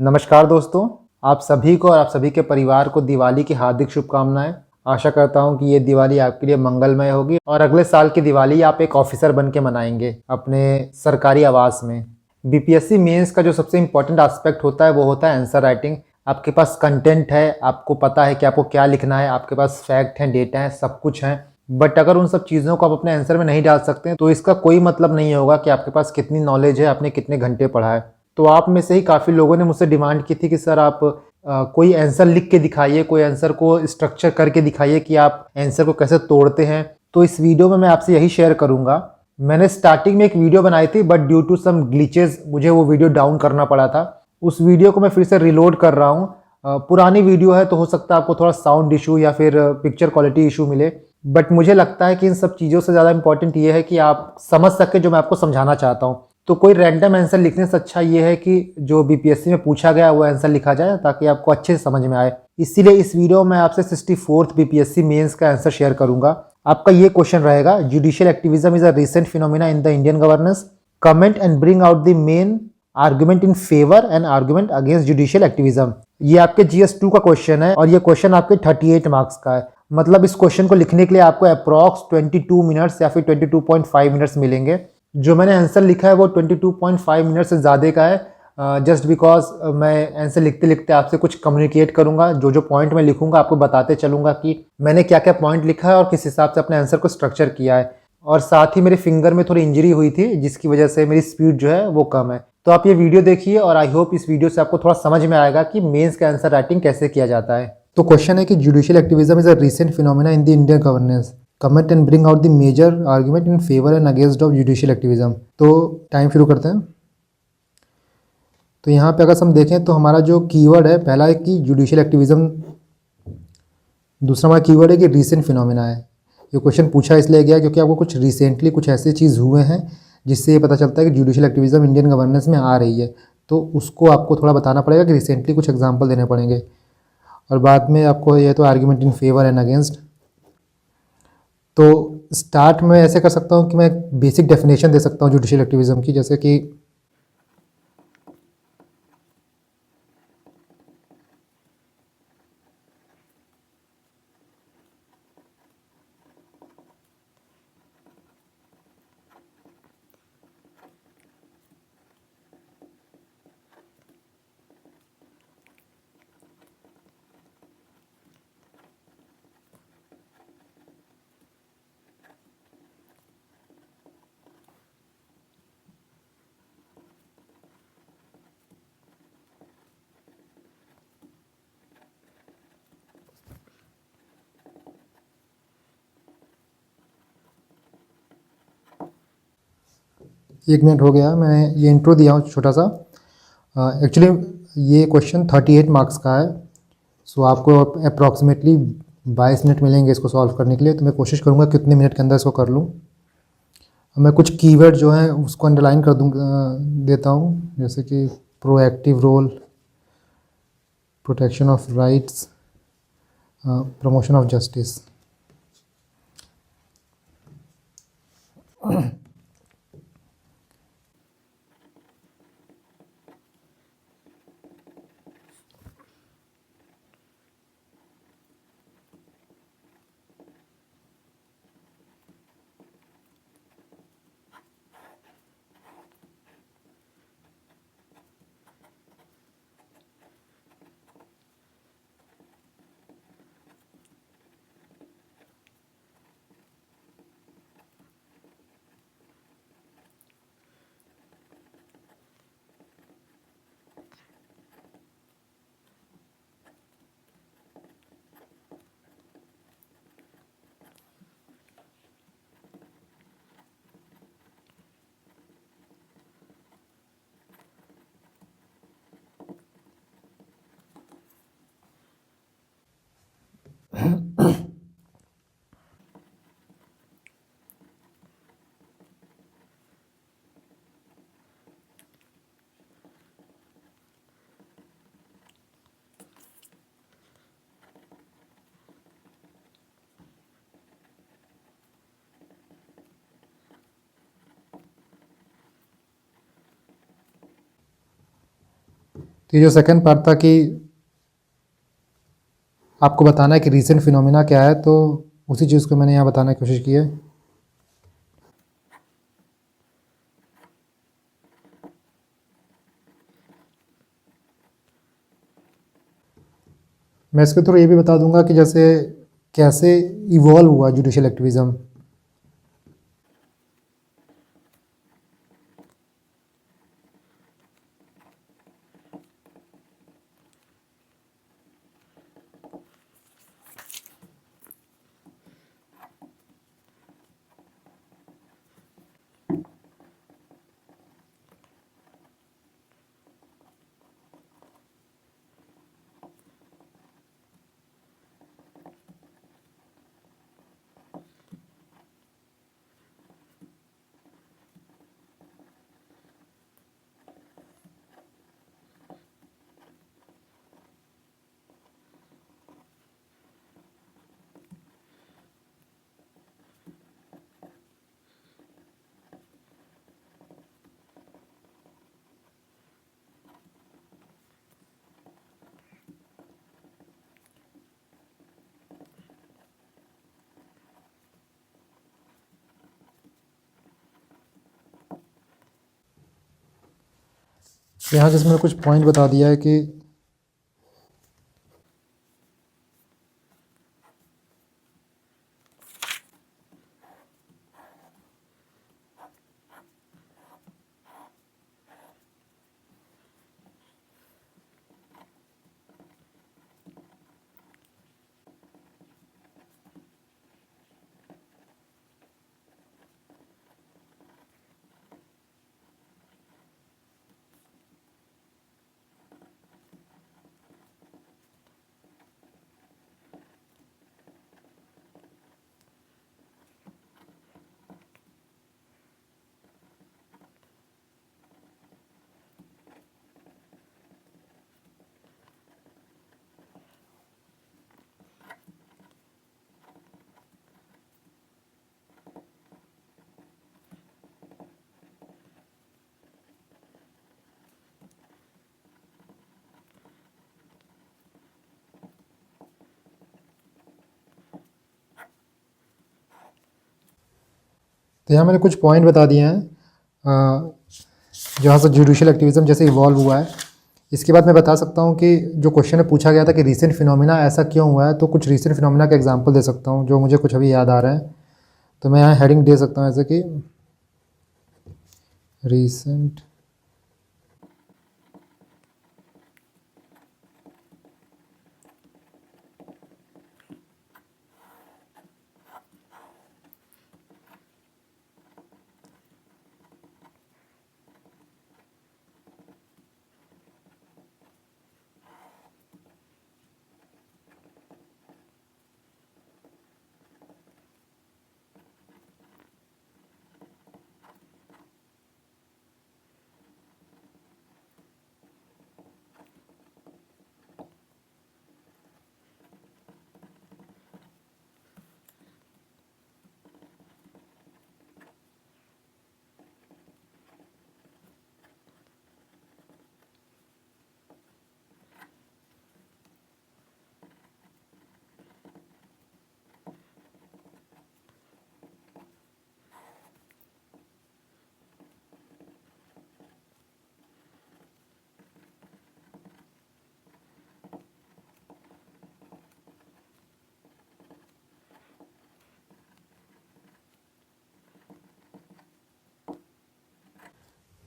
नमस्कार दोस्तों, आप सभी को और आप सभी के परिवार को दिवाली की हार्दिक शुभकामनाएं। आशा करता हूं कि ये दिवाली आपके लिए मंगलमय होगी और अगले साल की दिवाली आप एक ऑफिसर बन के मनाएंगे अपने सरकारी आवास में। बीपीएससी मेंस का जो सबसे इम्पोर्टेंट एस्पेक्ट होता है वो होता है आंसर राइटिंग। आपके पास कंटेंट है, आपको पता है कि आपको क्या लिखना है, आपके पास फैक्ट हैं, डेटा है, सब कुछ है। बट अगर उन सब चीज़ों को आप अपने आंसर में नहीं डाल सकते तो इसका कोई मतलब नहीं होगा कि आपके पास कितनी नॉलेज है, आपने कितने घंटे पढ़ा है। तो आप में से ही काफ़ी लोगों ने मुझसे डिमांड की थी कि सर आप कोई आंसर लिख के दिखाइए, कोई आंसर को स्ट्रक्चर करके दिखाइए कि आप आंसर को कैसे तोड़ते हैं। तो इस वीडियो में मैं आपसे यही शेयर करूंगा। मैंने स्टार्टिंग में एक वीडियो बनाई थी but due to some glitches मुझे वो वीडियो डाउन करना पड़ा था। उस वीडियो को मैं फिर से रिलोड कर रहा हूँ। पुरानी वीडियो है तो हो सकता है आपको थोड़ा साउंड इशू या फिर पिक्चर क्वालिटी इशू मिले, बट मुझे लगता है कि इन सब चीज़ों से ज़्यादा इंपॉर्टेंट ये है कि आप समझ सके जो मैं आपको समझाना चाहता हूँ। तो कोई रैंडम आंसर लिखने से अच्छा ये है कि जो बीपीएससी में पूछा गया वो आंसर लिखा जाए ताकि आपको अच्छे से समझ में आए। इसीलिए इस वीडियो में आपसे 64th बीपीएससी मेंस का आंसर शेयर करूंगा। आपका ये क्वेश्चन रहेगा, judicial activism is a recent phenomena in the Indian governance. Comment and bring out the main argument in favour and argument against judicial activism. ये आपके GS 2 का question है और ये क्वेश्चन आपके 38 मार्क्स का है। मतलब इस क्वेश्चन को लिखने के लिए आपको अप्रॉक्स 22 मिनट्स या फिर 22.5 मिनट्स मिलेंगे। जो मैंने आंसर लिखा है वो 22.5 मिनट से ज़्यादा का है। जस्ट बिकॉज मैं आंसर लिखते लिखते आपसे कुछ कम्युनिकेट करूंगा। जो जो पॉइंट मैं लिखूंगा आपको बताते चलूंगा कि मैंने क्या क्या पॉइंट लिखा है और किस हिसाब से अपने आंसर को स्ट्रक्चर किया है। और साथ ही मेरे फिंगर में थोड़ी इंजरी हुई थी जिसकी वजह से मेरी स्पीड जो है वो कम है। तो आप ये वीडियो देखिए और आई होप इस वीडियो से आपको थोड़ा समझ में आएगा कि मेंस का आंसर राइटिंग कैसे किया जाता है। तो क्वेश्चन है कि judicial activism is a recent phenomena in the Indian governance. Comment and bring out the major argument in favour and against of judicial activism. तो टाइम शुरू करते हैं। तो यहाँ पे अगर हम देखें तो हमारा जो कीवर्ड है, पहला है कि जुडिशियल एक्टिविज्म, दूसरा हमारा कीवर्ड है कि रीसेंट फिनोमिना है। ये क्वेश्चन पूछा इसलिए गया क्योंकि आपको कुछ रिसेंटली कुछ ऐसे चीज़ हुए हैं जिससे ये पता चलता है कि जुडिशियल एक्टिविज्म इंडियन गवर्नेंस में आ रही है। तो उसको आपको थोड़ा बताना पड़ेगा कि रिसेंटली कुछ एग्जाम्पल देने पड़ेंगे। और बाद में आपको ये तो argument in favour and against. तो स्टार्ट में ऐसे कर सकता हूँ कि मैं बेसिक डेफिनेशन दे सकता हूँ जुडिशियल एक्टिविज्म की, जैसे कि एक मिनट हो गया, मैं ये इंट्रो दिया हूँ छोटा सा। एक्चुअली ये क्वेश्चन 38 मार्क्स का है। सो आपको अप्रॉक्सीमेटली 22 मिनट मिलेंगे इसको सॉल्व करने के लिए। तो मैं कोशिश करूँगा कितने मिनट के अंदर इसको कर लूँ। मैं कुछ कीवर्ड जो हैं उसको अंडरलाइन कर दूँगा, देता हूँ, जैसे कि proactive role, protection of rights, promotion of justice. तो ये जो सेकंड पार्ट था कि आपको बताना है कि रीसेंट फिनोमिना क्या है, तो उसी चीज़ को मैंने यहाँ बताने की कोशिश की है। मैं इसके थ्रू ये भी बता दूंगा कि जैसे कैसे इवॉल्व हुआ जुडिशियल एक्टिविज़्म। यहाँ जैसे मैंने कुछ पॉइंट बता दिया है कि तो यहाँ मैंने कुछ पॉइंट बता दिए हैं जहाँ से जुडिशियल एक्टिविज़्म जैसे इवॉल्व हुआ है। इसके बाद मैं बता सकता हूँ कि जो क्वेश्चन में पूछा गया था कि रीसेंट फिनोमिना ऐसा क्यों हुआ है, तो कुछ रीसेंट फिनोमिना का एग्जांपल दे सकता हूँ जो मुझे कुछ अभी याद आ रहा है। तो मैं यहाँ हेडिंग दे सकता हूँ ऐसे कि रीसेंट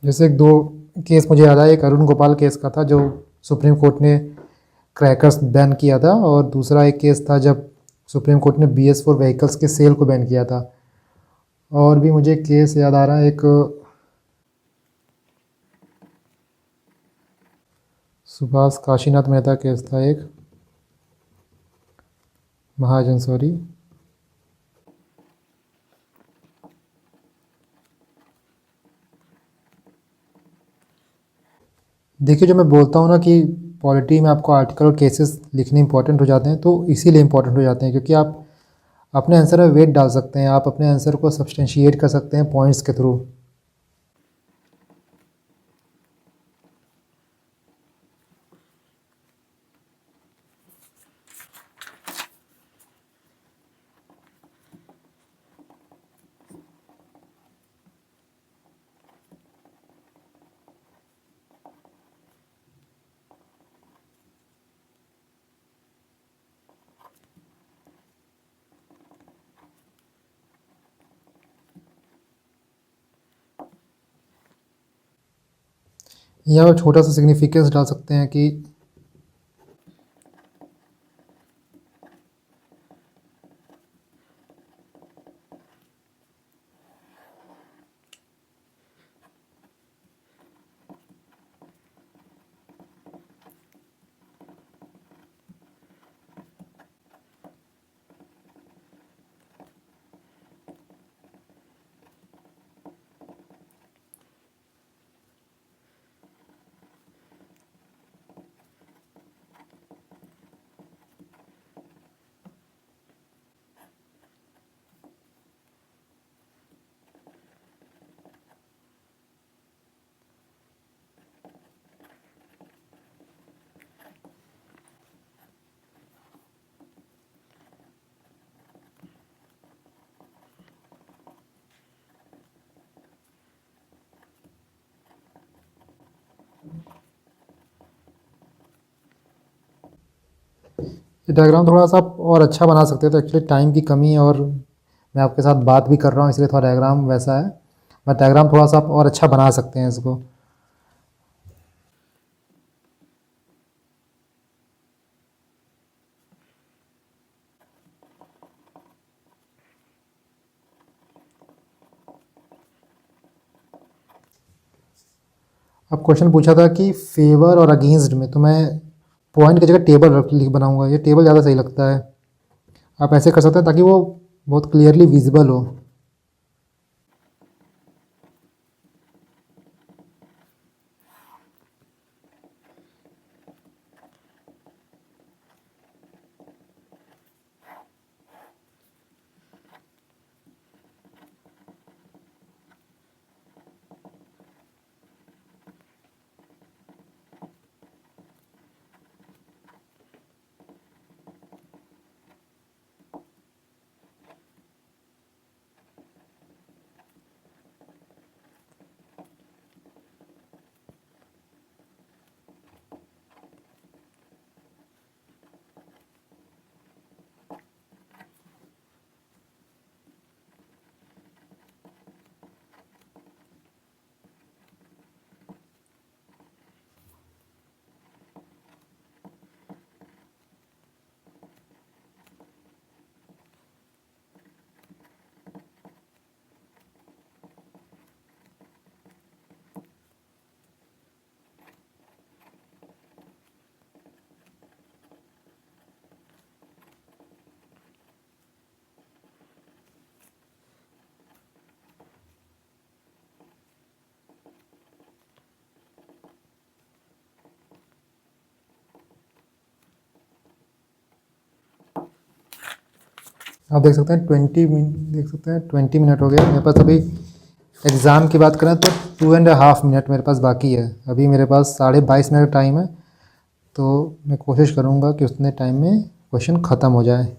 जैसे एक दो केस मुझे याद आया। एक अरुण गोपाल केस का था जो सुप्रीम कोर्ट ने क्रैकर्स बैन किया था, और दूसरा एक केस था जब सुप्रीम कोर्ट ने BS4 व्हीकल्स के सेल को बैन किया था। और भी मुझे केस याद आ रहा है, एक सुभाष काशीनाथ मेहता केस था, एक महाजन, सॉरी। देखिए, जो मैं बोलता हूँ ना कि पॉलिटी में आपको आर्टिकल और केसेस लिखने इंपॉर्टेंट हो जाते हैं, तो इसीलिए इंपॉर्टेंट हो जाते हैं क्योंकि आप अपने आंसर में वेट डाल सकते हैं, आप अपने आंसर को सब्सटेंशिएट कर सकते हैं पॉइंट्स के थ्रू। यहाँ पर छोटा सा सिग्निफिकेंस डाल सकते हैं कि ये डायग्राम थोड़ा सा आप और अच्छा बना सकते हैं। तो एक्चुअली टाइम की कमी है और मैं आपके साथ बात भी कर रहा हूँ, इसलिए थोड़ा डायग्राम वैसा है। बट डायग्राम थोड़ा सा आप और अच्छा बना सकते हैं इसको। अब क्वेश्चन पूछा था कि फेवर और अगेंस्ट में, तो मैं पॉइंट की जगह टेबल लिख बनाऊंगा। ये टेबल ज़्यादा सही लगता है। आप ऐसे कर सकते हैं ताकि वो बहुत क्लियरली विजिबल हो। आप देख सकते हैं 20 मिनट हो गए मेरे पास। अभी एग्ज़ाम की बात करें तो 2.5 मिनट मेरे पास बाकी है। अभी मेरे पास 22:30 मिनट टाइम है। तो मैं कोशिश करूँगा कि उतने टाइम में क्वेश्चन ख़त्म हो जाए।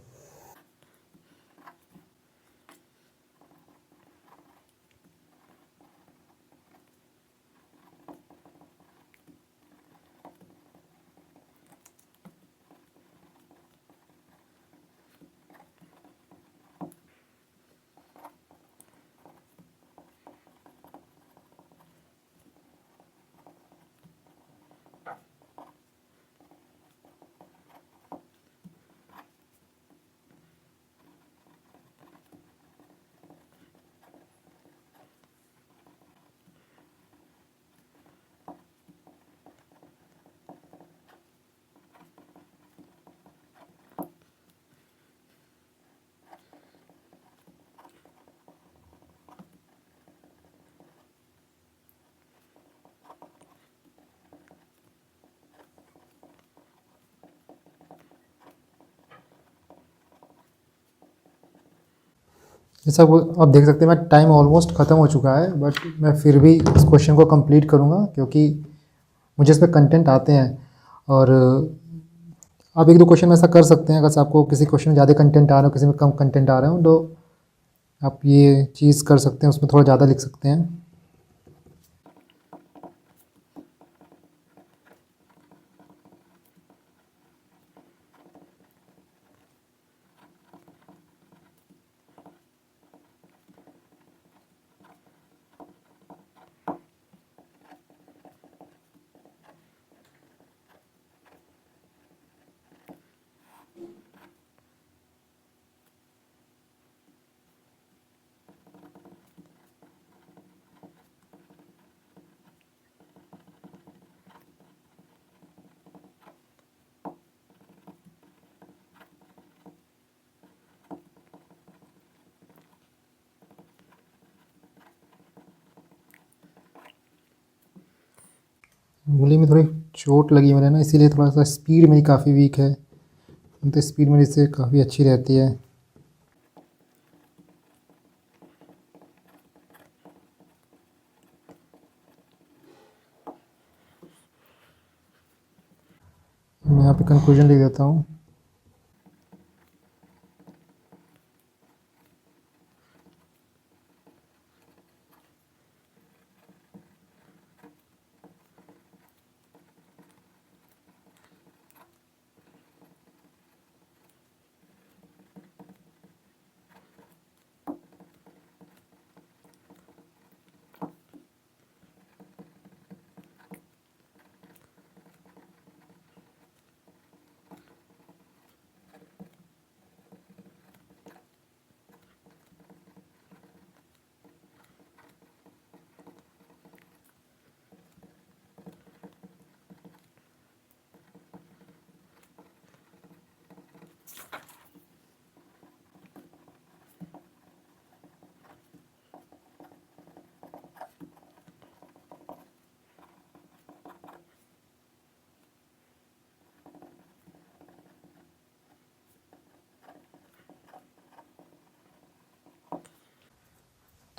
जैसा वो आप देख सकते हैं, मैं टाइम ऑलमोस्ट ख़त्म हो चुका है, बट मैं फिर भी इस क्वेश्चन को कंप्लीट करूँगा क्योंकि मुझे इस पे कंटेंट आते हैं। और आप एक दो क्वेश्चन ऐसा कर सकते हैं, अगर आपको किसी क्वेश्चन में ज़्यादा कंटेंट आ रहा हो, किसी में कम कंटेंट आ रहा हो, तो आप ये चीज़ कर सकते हैं, उसमें थोड़ा ज़्यादा लिख सकते हैं। उंगली में थोड़ी चोट लगी मेरे ना, इसीलिए थोड़ा सा स्पीड मेरी काफ़ी वीक है, तो स्पीड मेरी इससे काफ़ी अच्छी रहती है। मैं यहाँ पे कंक्लूजन लिख देता हूँ।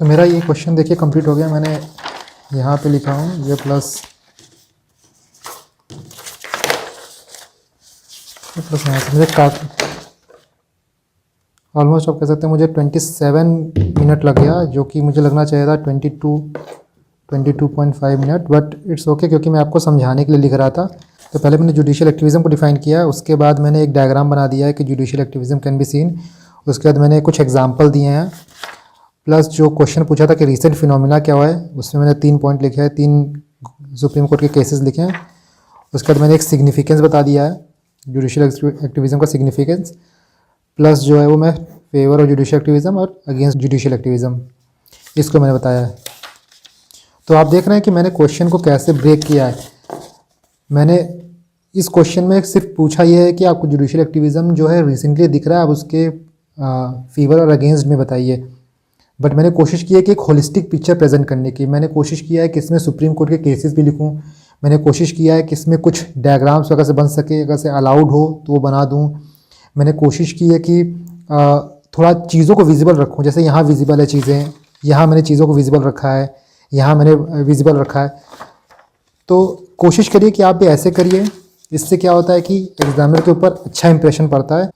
तो मेरा ये क्वेश्चन देखिए कंप्लीट हो गया। मैंने यहाँ पे लिखा हूँ ये प्लस यहाँ से मुझे काफ़ी ऑलमोस्ट आप कह सकते हैं मुझे 27 मिनट लग गया, जो कि मुझे लगना चाहिए था 22.5 मिनट, बट इट्स ओके क्योंकि मैं आपको समझाने के लिए लिख रहा था। तो पहले मैंने जुडिशियल एक्टिविज़म को डिफाइन किया है, उसके बाद मैंने एक डायग्राम बना दिया है कि judicial activism can be seen, उसके बाद मैंने कुछ एग्जांपल दिए हैं, प्लस जो क्वेश्चन पूछा था कि रीसेंट फिनोमिना क्या हुआ है, उसमें मैंने 3 पॉइंट लिखे हैं, 3 सुप्रीम कोर्ट के केसेस लिखे हैं। उसके बाद मैंने एक सिग्निफिकेंस बता दिया है, जुडिशियल एक्टिविज़म का सिग्निफिकेंस, प्लस जो है वो मैं फेवर ऑफ जुडिशियल एक्टिविज़म और अगेंस्ट जुडिशियल एक्टिविज़म इसको मैंने बताया है। तो आप देख रहे हैं कि मैंने क्वेश्चन को कैसे ब्रेक किया है। मैंने इस क्वेश्चन में सिर्फ पूछा ये है कि आपको जुडिशियल एक्टिविज़म जो है रिसेंटली दिख रहा है, आप उसके फेवर और अगेंस्ट में बताइए। बट मैंने कोशिश की है कि एक होलिस्टिक पिक्चर प्रेजेंट करने की। मैंने कोशिश किया है कि इसमें सुप्रीम कोर्ट के केसेस भी लिखूं। मैंने कोशिश किया है कि इसमें कुछ डायग्राम्स अगर से बन सके, अगर से अलाउड हो तो वो बना दूं। मैंने कोशिश की है कि थोड़ा चीज़ों को विजिबल रखूं, जैसे यहाँ विजिबल है चीज़ें, यहाँ मैंने चीज़ों को विजिबल रखा है, यहाँ मैंने विजिबल रखा है। तो कोशिश करिए कि आप भी ऐसे करिए, इससे क्या होता है कि एग्जामिनर के ऊपर अच्छा इंप्रेशन पड़ता है।